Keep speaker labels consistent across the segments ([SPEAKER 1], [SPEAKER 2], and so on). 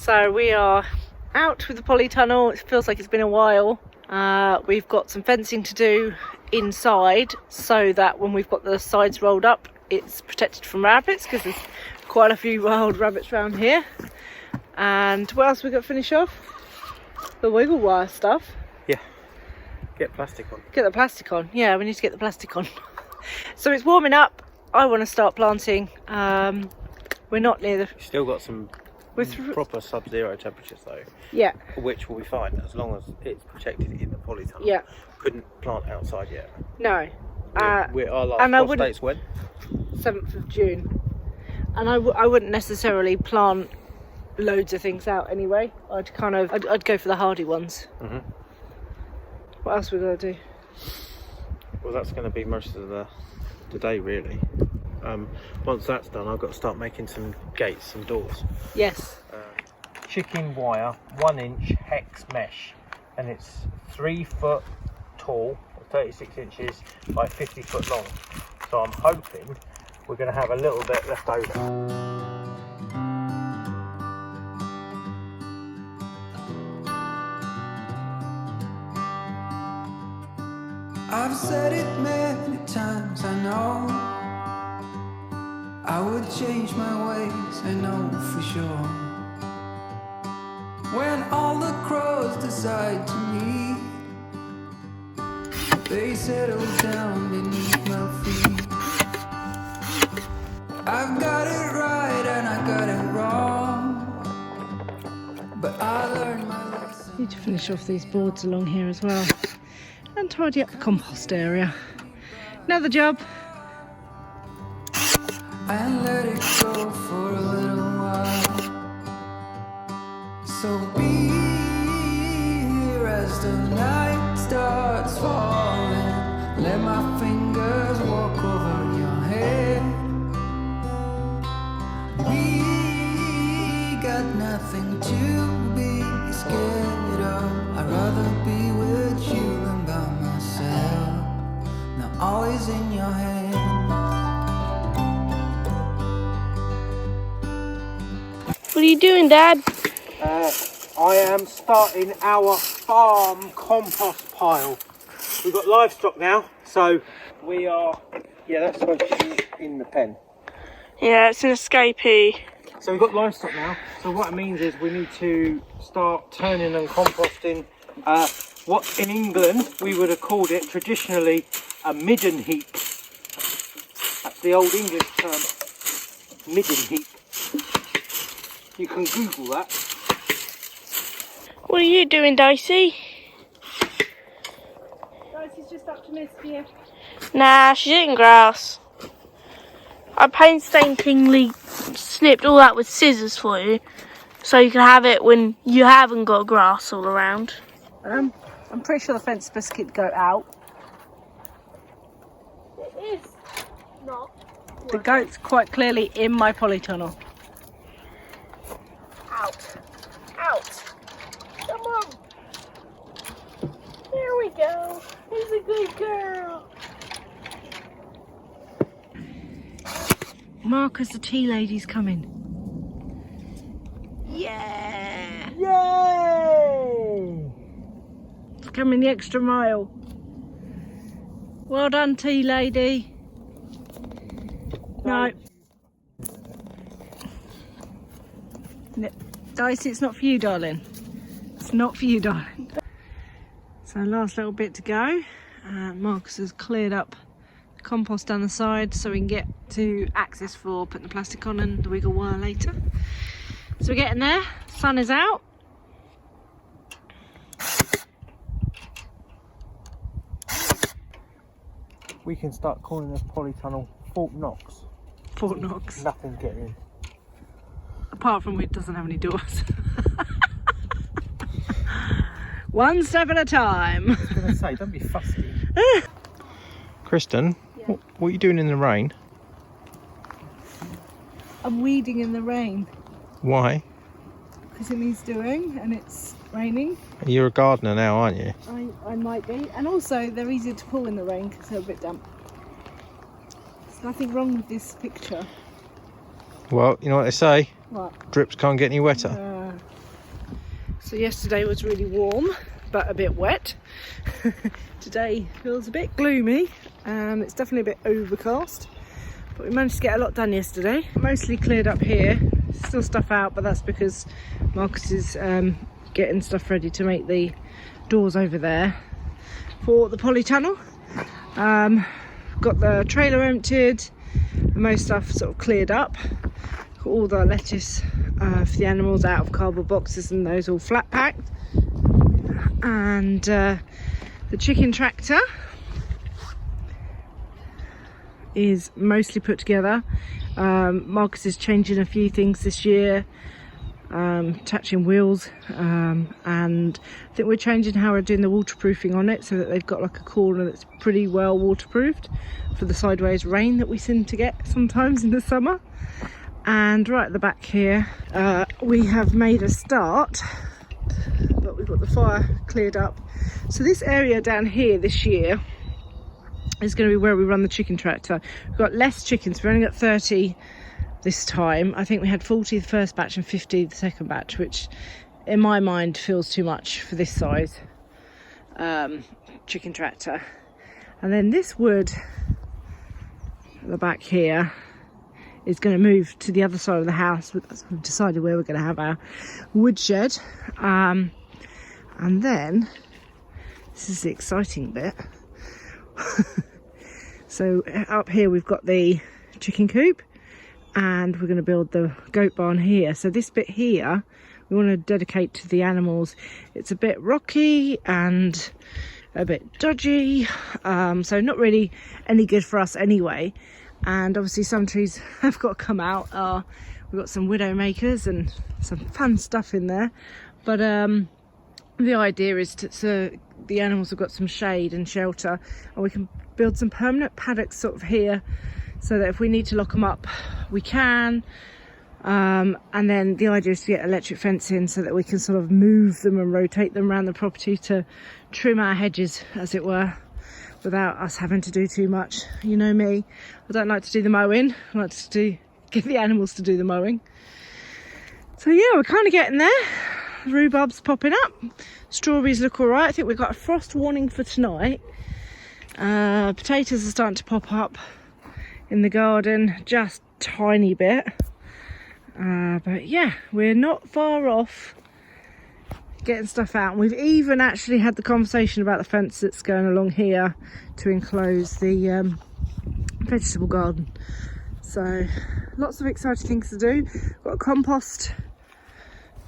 [SPEAKER 1] So we are out with the polytunnel. It feels like it's been a while. We've got some fencing to do inside so that when we've got the sides rolled up, it's protected from rabbits, because there's quite a few wild rabbits around here. And what else we got to finish off? The wiggle wire stuff.
[SPEAKER 2] Yeah. Get plastic on.
[SPEAKER 1] Get the plastic on. Yeah, we need to get the plastic on. So it's warming up. I want to start planting. We're not near the...
[SPEAKER 2] Still got some proper sub-zero temperatures though.
[SPEAKER 1] Yeah.
[SPEAKER 2] Which will be fine as long as it's protected in the polytunnel.
[SPEAKER 1] Yeah.
[SPEAKER 2] Couldn't plant outside yet.
[SPEAKER 1] No.
[SPEAKER 2] Our last frost date's when?
[SPEAKER 1] 7th of June. And I wouldn't necessarily plant loads of things out anyway. I'd go for the hardy ones.
[SPEAKER 2] Mm-hmm.
[SPEAKER 1] What else we got to do?
[SPEAKER 2] Well, that's going to be most of the day really. Once that's done, I've got to start making some gates, some doors.
[SPEAKER 1] Yes.
[SPEAKER 2] Chicken wire, 1-inch hex mesh, and it's 3 foot tall, 36 inches by 50 foot long. So I'm hoping we're going to have a little bit left over.
[SPEAKER 3] I've said it many times, I know I would change my ways, I know for sure. When all the crows decide to meet, they settle down beneath my feet. I've got it right and I got it wrong, but I learned my lesson.
[SPEAKER 1] Need to finish off these boards along here as well. And tidy up the compost area. Another job.
[SPEAKER 3] And let it go for a little while. So be here as the night starts falling. Let my fingers walk over your head. We got nothing to be scared of. I'd rather be with you than by myself. Now always in your hands.
[SPEAKER 4] What are you doing, Dad?
[SPEAKER 2] I am starting our farm compost pile. We've got livestock now, so we are... Yeah, that's supposed to be in the pen.
[SPEAKER 4] Yeah, it's an escapee.
[SPEAKER 2] So we've got livestock now, so what it means is we need to start turning and composting what in England we would have called it traditionally a midden heap. That's the old English term, midden heap. You can Google that.
[SPEAKER 4] What are you doing, Dicey?
[SPEAKER 1] Dicey's just up to mischief.
[SPEAKER 4] Nah, she's eating grass. I painstakingly snipped all that with scissors for you, so you can have it when you haven't got grass all around.
[SPEAKER 1] I'm pretty sure the fence is supposed to keep the goat out.
[SPEAKER 4] It is not.
[SPEAKER 1] The goat's quite clearly in my polytunnel.
[SPEAKER 4] Out. Out. Come on. There we go. He's a good girl.
[SPEAKER 1] Marcus, the tea lady's coming.
[SPEAKER 4] Yeah.
[SPEAKER 2] Yay!
[SPEAKER 1] It's coming the extra mile. Well done, tea lady. No. Dicey, it's not for you, darling. It's not for you, darling. So last little bit to go. Marcus has cleared up the compost down the side so we can get to access for putting the plastic on and the wiggle wire later. So we're getting there. Sun is out.
[SPEAKER 2] We can start calling this polytunnel Fort Knox.
[SPEAKER 1] Fort Knox.
[SPEAKER 2] Nothing getting in.
[SPEAKER 1] Apart from it doesn't have any doors. One step at a time.
[SPEAKER 2] I was going to say, don't be fussy. Kristen,
[SPEAKER 1] Yeah.
[SPEAKER 2] what are you doing in the rain?
[SPEAKER 1] I'm weeding in the rain
[SPEAKER 2] Why?
[SPEAKER 1] because it needs doing and it's raining.
[SPEAKER 2] You're a gardener now, aren't you?
[SPEAKER 1] I might be. And also they're easier to pull in the rain because they're a bit damp. There's nothing wrong with this picture.
[SPEAKER 2] Well, you know what they say?
[SPEAKER 1] What?
[SPEAKER 2] Drips can't get any wetter.
[SPEAKER 1] So yesterday was really warm but a bit wet. Today feels a bit gloomy and it's definitely a bit overcast, but we managed to get a lot done yesterday. Mostly cleared up here, still stuff out, but that's because Marcus is getting stuff ready to make the doors over there for the polytunnel. Got the trailer emptied, most stuff sort of cleared up. Got all the lettuce for the animals out of cardboard boxes and those all flat packed. And the chicken tractor is mostly put together. Marcus is changing a few things this year, attaching wheels, and I think we're changing how we're doing the waterproofing on it, so that they've got like a corner that's pretty well waterproofed for the sideways rain that we seem to get sometimes in the summer. And right at the back here, we have made a start, but we've got the fire cleared up. So this area down here this year is going to be where we run the chicken tractor. We've got less chickens, we've only got 30 this time. I think we had 40 the first batch and 50 the second batch, which in my mind feels too much for this size chicken tractor. And then this wood at the back here is going to move to the other side of the house. We've decided where we're going to have our wood shed. And then, this is the exciting bit. So up here we've got the chicken coop, and we're going to build the goat barn here. So this bit here we want to dedicate to the animals. It's a bit rocky and a bit dodgy, so not really any good for us anyway. And obviously some trees have got to come out. We've got some widow makers and some fun stuff in there, but the idea is so the animals have got some shade and shelter, and we can build some permanent paddocks sort of here, so that if we need to lock them up we can. And then the idea is to get electric fence in so that we can sort of move them and rotate them around the property to trim our hedges, as it were, without us having to do too much. You know me, I don't like to do the mowing. I like to get the animals to do the mowing. So yeah, we're kind of getting there. Rhubarb's popping up, strawberries look all right. I think we've got a frost warning for tonight. Potatoes are starting to pop up in the garden, just tiny bit, but yeah, we're not far off getting stuff out. And we've even actually had the conversation about the fence that's going along here to enclose the vegetable garden. So lots of exciting things to do. Got a compost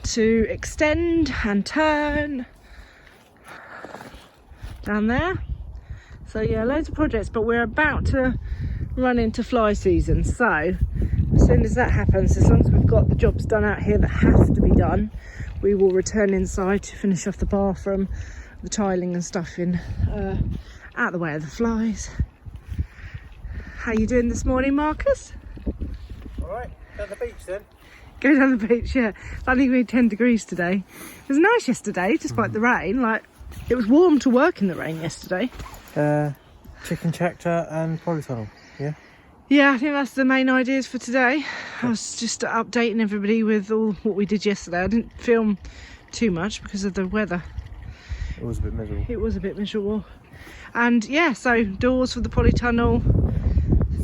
[SPEAKER 1] to extend and turn down there. So yeah, loads of projects, but we're about to run into fly season. So as soon as that happens, as long as we've got the jobs done out here that have to be done, we will return inside to finish off the bathroom, the tiling and stuff in, out of the way of the flies. How you doing this morning, Marcus?
[SPEAKER 2] All right, down the beach then.
[SPEAKER 1] Go down the beach, yeah. I think we had 10 degrees today. It was nice yesterday, despite the rain. Like, it was warm to work in the rain yesterday.
[SPEAKER 2] Chicken tractor and polytunnel, yeah?
[SPEAKER 1] Yeah, I think that's the main ideas for today. I was just updating everybody with all what we did yesterday. I didn't film too much because of the weather.
[SPEAKER 2] It was a bit miserable.
[SPEAKER 1] It was a bit miserable. And yeah, so doors for the polytunnel.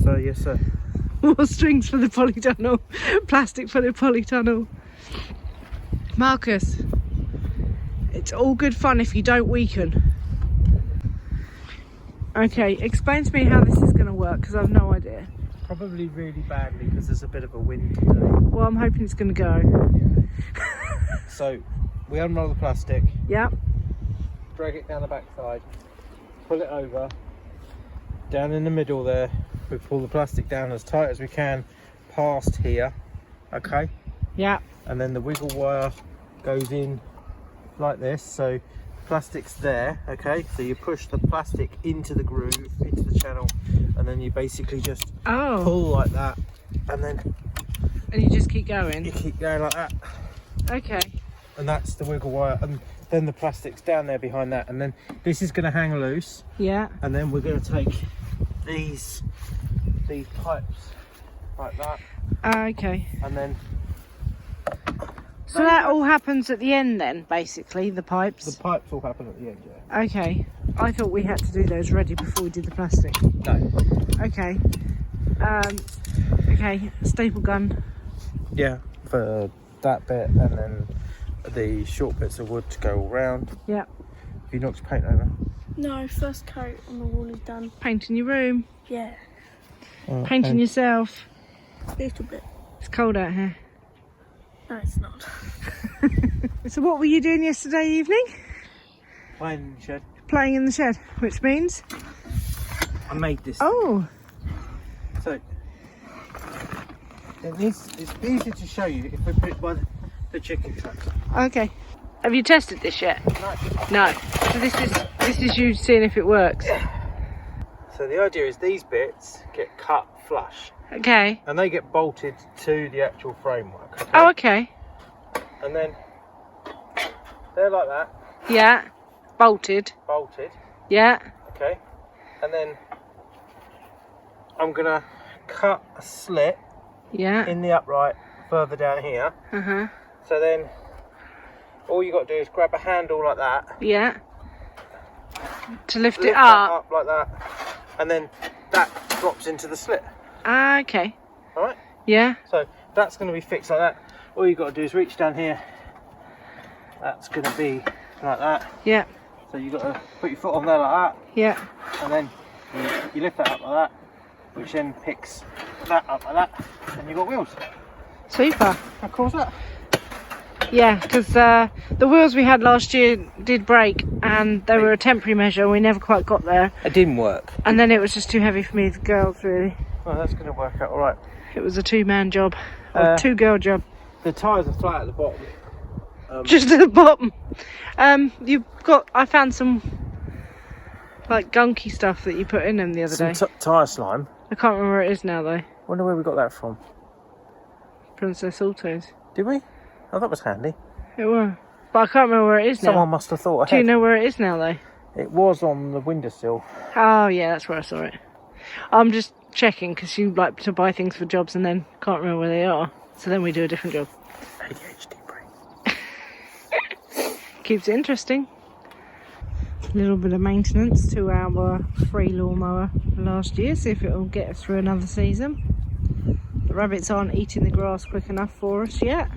[SPEAKER 2] So yes sir.
[SPEAKER 1] More strings for the polytunnel. Plastic for the polytunnel. Marcus, it's all good fun if you don't weaken. Okay, explain to me how this is going to work, because I have no idea.
[SPEAKER 2] Probably really badly because there's a bit of a wind today.
[SPEAKER 1] Well, I'm hoping it's going to go.
[SPEAKER 2] Yeah. So we unroll the plastic.
[SPEAKER 1] Yep.
[SPEAKER 2] Drag it down the back side. Pull it over. Down in the middle there. We pull the plastic down as tight as we can past here. Okay.
[SPEAKER 1] Yep.
[SPEAKER 2] And then the wiggle wire goes in like this. So plastic's there, okay, so you push the plastic into the groove, into the channel, and then you basically just pull like that, and
[SPEAKER 1] you just keep going.
[SPEAKER 2] You keep going like that.
[SPEAKER 1] Okay.
[SPEAKER 2] And that's the wiggle wire, and then the plastic's down there behind that, and then this is going to hang loose.
[SPEAKER 1] Yeah.
[SPEAKER 2] And then we're going to take these pipes like that.
[SPEAKER 1] Okay.
[SPEAKER 2] And then
[SPEAKER 1] So that all happens at the end then, basically, the pipes?
[SPEAKER 2] The pipes all happen at the end, yeah.
[SPEAKER 1] Okay. I thought we had to do those ready before we did the plastic.
[SPEAKER 2] No.
[SPEAKER 1] Okay. Okay, staple gun.
[SPEAKER 2] Yeah, for that bit, and then the short bits of wood to go all round.
[SPEAKER 1] Yeah.
[SPEAKER 2] Have you knocked paint over?
[SPEAKER 4] No, first coat on the wall is done.
[SPEAKER 1] Painting your room.
[SPEAKER 4] Yeah,
[SPEAKER 1] Painting yourself.
[SPEAKER 4] a little bit.
[SPEAKER 1] It's cold out here.
[SPEAKER 4] No, it's not.
[SPEAKER 1] So what were you doing yesterday evening?
[SPEAKER 2] Playing in the shed.
[SPEAKER 1] Playing in the shed, which means?
[SPEAKER 2] I made this.
[SPEAKER 1] Oh,
[SPEAKER 2] So, it's easy to show you if we put it by the chicken traps.
[SPEAKER 1] okay. Have you tested this yet?
[SPEAKER 2] No.
[SPEAKER 1] No. So this is you seeing if it works.
[SPEAKER 2] So the idea is these bits get cut flush,
[SPEAKER 1] Okay.
[SPEAKER 2] and they get bolted to the actual framework. Okay?
[SPEAKER 1] Oh, okay.
[SPEAKER 2] And then they're like that,
[SPEAKER 1] Yeah. Bolted.
[SPEAKER 2] bolted.
[SPEAKER 1] Yeah.
[SPEAKER 2] Okay. And then I'm gonna cut a slit
[SPEAKER 1] Yeah.
[SPEAKER 2] in the upright further down here.
[SPEAKER 1] Uh-huh.
[SPEAKER 2] So then all you got to do is grab a handle like that,
[SPEAKER 1] Yeah. To lift it
[SPEAKER 2] lift that
[SPEAKER 1] up.
[SPEAKER 2] up like that, and then that drops into the slit.
[SPEAKER 1] Ah, okay.
[SPEAKER 2] All right.
[SPEAKER 1] Yeah.
[SPEAKER 2] So that's going to be fixed like that. All you got to do is reach down here. That's going to be like that.
[SPEAKER 1] Yeah.
[SPEAKER 2] So you got to put your foot on there like
[SPEAKER 1] Yeah.
[SPEAKER 2] that, and then you lift that up like that, which then picks that up like that, and you got wheels.
[SPEAKER 1] Super.
[SPEAKER 2] How cool is that?
[SPEAKER 1] Yeah, because the wheels we had last year did break and they were a temporary measure. We never quite got there.
[SPEAKER 2] It didn't work.
[SPEAKER 1] And then it was just too heavy for me, the girls, really.
[SPEAKER 2] Well, that's going to work out all right.
[SPEAKER 1] It was a two-man job, or two-girl job.
[SPEAKER 2] The tyres are flat at the bottom.
[SPEAKER 1] Just at the bottom. I found some, like, gunky stuff that you put in them the other day.
[SPEAKER 2] Tyre slime.
[SPEAKER 1] I can't remember where it is now, though.
[SPEAKER 2] Wonder where we got that from.
[SPEAKER 1] Princess Autos.
[SPEAKER 2] Did we? Oh, that was handy.
[SPEAKER 1] It were. But I can't remember where it is now.
[SPEAKER 2] Someone must have thought
[SPEAKER 1] Do you
[SPEAKER 2] ahead.
[SPEAKER 1] know where it is now, though?
[SPEAKER 2] It was on the windowsill.
[SPEAKER 1] Oh, yeah, that's where I saw it. I'm just checking because you like to buy things for jobs and then can't remember where they are. So then we do a different job.
[SPEAKER 2] ADHD brain.
[SPEAKER 1] Keeps it interesting. A little bit of maintenance to our free lawnmower last year. See if it'll get us through another season. The rabbits aren't eating the grass quick enough for us yet.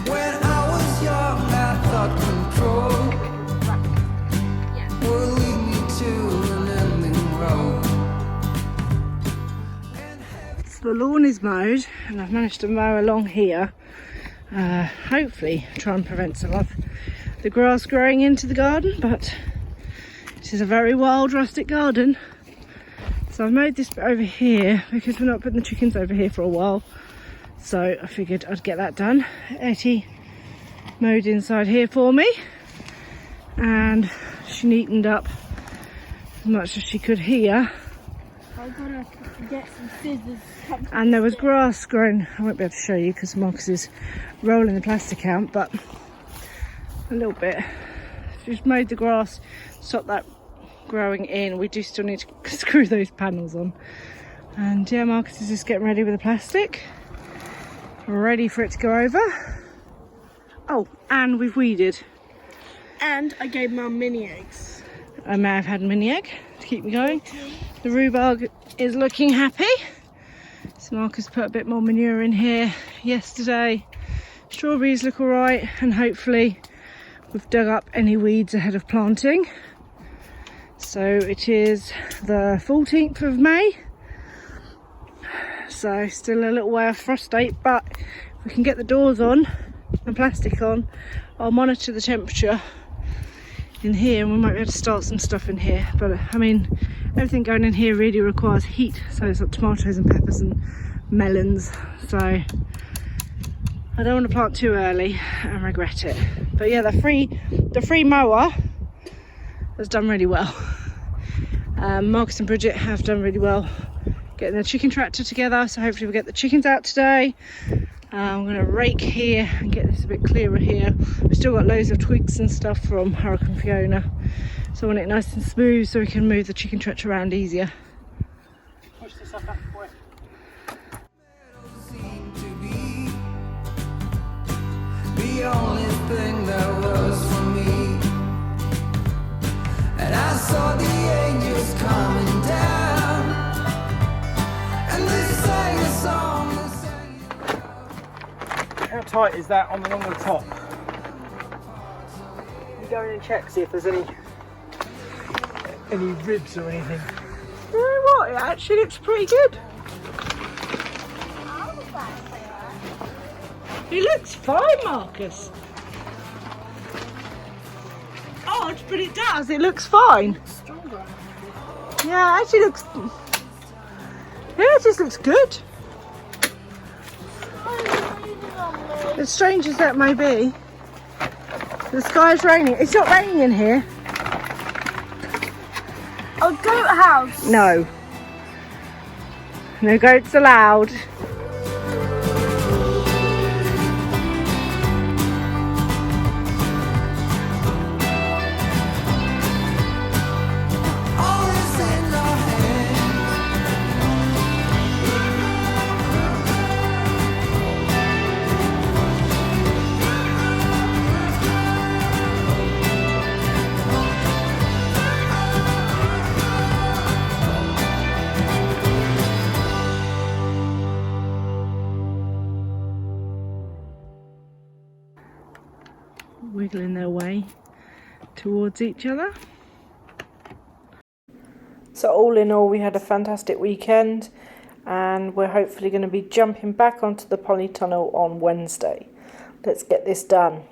[SPEAKER 3] When I was young, I thought control would lead me to an ending road.
[SPEAKER 1] So the lawn is mowed and I've managed to mow along here. Hopefully try and prevent some of the grass growing into the garden, but it is a very wild rustic garden. So I've mowed this bit over here because we're not putting the chickens over here for a while. So I figured I'd get that done. Etty mowed inside here for me and she neatened up as much as she could here.
[SPEAKER 4] I'm gonna get some scissors.
[SPEAKER 1] And there was grass growing. I won't be able to show you because Marcus is rolling the plastic out, but a little bit. Just mowed the grass, stopped that growing in. We do still need to screw those panels on. And yeah, Marcus is just getting ready with the plastic. Ready for it to go over. Oh, and we've weeded.
[SPEAKER 4] And I gave Mum mini eggs.
[SPEAKER 1] I may have had a mini egg to keep me going. The rhubarb is looking happy. So Marcus put a bit more manure in here yesterday. Strawberries look alright, and hopefully we've dug up any weeds ahead of planting. So it is the 14th of May. So still a little way off frost date, but if we can get the doors on and plastic on, I'll monitor the temperature in here and we might be able to start some stuff in here. But I mean, everything going in here really requires heat, so it's like tomatoes and peppers and melons, so I don't want to plant too early and regret it. But yeah, the free mower has done really well. Marcus and Bridget have done really well getting the chicken tractor together, so hopefully we'll get the chickens out today. I'm going to rake here and get this a bit clearer here. We've still got loads of twigs and stuff from Hurricane Fiona, so I want it nice and smooth so we can move the chicken stretch around easier.
[SPEAKER 2] Push this up that way.
[SPEAKER 3] Seemed to be the only thing that was for me. And I saw the angels coming down, and they sang a song.
[SPEAKER 2] How tight is that on along the top? You go in and check, see if there's any ribs or anything.
[SPEAKER 1] You know what? It actually looks pretty good. It looks fine, Marcus. Odd, but it does. It looks fine.
[SPEAKER 4] Stronger.
[SPEAKER 1] Yeah, it actually looks. Yeah, it just looks good. As strange as that may be, the sky's raining. It's not raining in here.
[SPEAKER 4] Oh, goat house.
[SPEAKER 1] No. No goats allowed.
[SPEAKER 3] All is in our hands.
[SPEAKER 1] Wiggling their way towards each other. So all in all, we had a fantastic weekend, and we're hopefully going to be jumping back onto the polytunnel on Wednesday. Let's get this done.